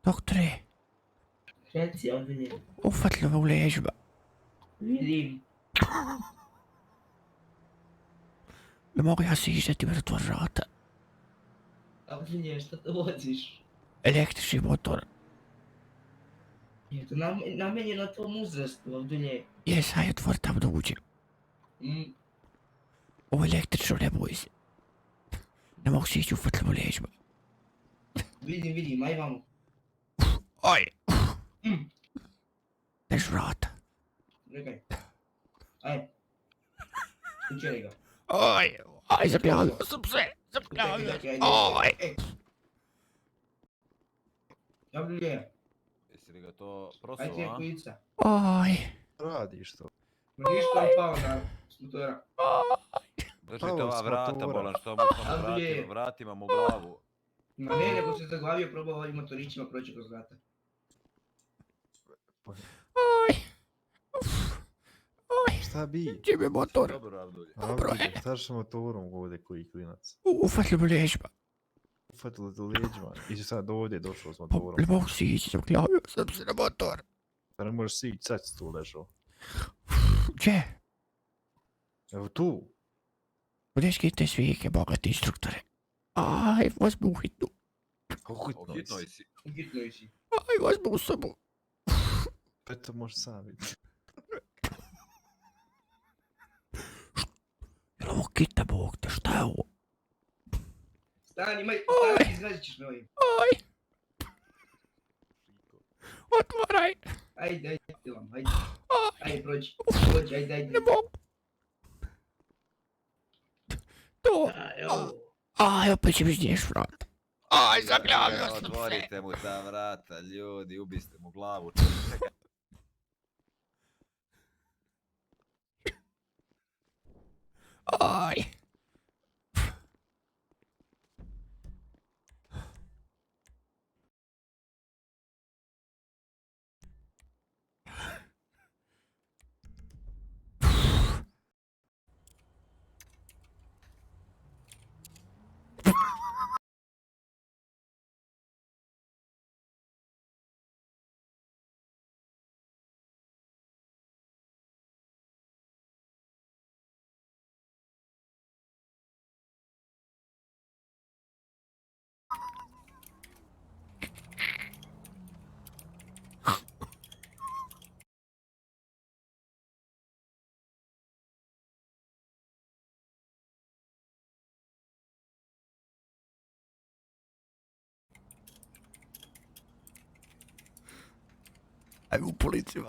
Doktore, Reci, ozbiljno. ufatilo me u leđima. Vidim. Ne mogu ja se izdati bez otvor vrata. Ozbiljno, šta to voziš? Električni motor. Je to namenjeno tvom uzrastu, ozbiljno. Jes, aj otvor tamo da uđem. Ovo je električno, ne boj se. Ne mogu se ići, ufatilo me u leđima. Vidim, aj vamo. Aj! Drž vrata. Rekaj. Aj. Učeri ga. Aj, zakljavio sam se. Zakljavio sam. Aj! Ozbiljno. Jesi li ga to Aj prosuo, ti je a? kujica. Aj! Radiš to? Ništa je pao na motora. Držite ova vrata, motora. bolan, što mu samo vratima mu glavu. Ma ne, nego se zaglavio, probao ovim motorićima proći kroz vrata. Aj! Aj! Šta bi? Gdje mi je motor? Dobro, Abdulje. Dobro je. Šta ćeš motorom ovdje koji klinac? Ufatilo me u leđima. Ufatilo te leđima. I si sad ovdje došao s Pa, motorom. ne mogu se ići, zakljavio sam se na motor. Pa ne možeš si ići, sad si tu ležao. Gdje? Evo tu. Gdje skite svijeke, bogati instruktore? Aj, возьми u hitnu. Ohitnoj si. Hitno si. Aj, возьми u sobu. Pa to možeš sam vidjeti. Jel ovo kita, bog te, šta je ovo? Stani, izrazit ćeš me ovim. Aj! Otvaraj! Ajde, vam, ajde. Aj! Ajde, prođi, ajde. Ne mogu. To! Aj, opet će mi žnješ vrat. Aj, zakljavio sam se. Otvorite mu ta vrata, ljudi, ubiste mu glavu. Aj! Aj u policiju,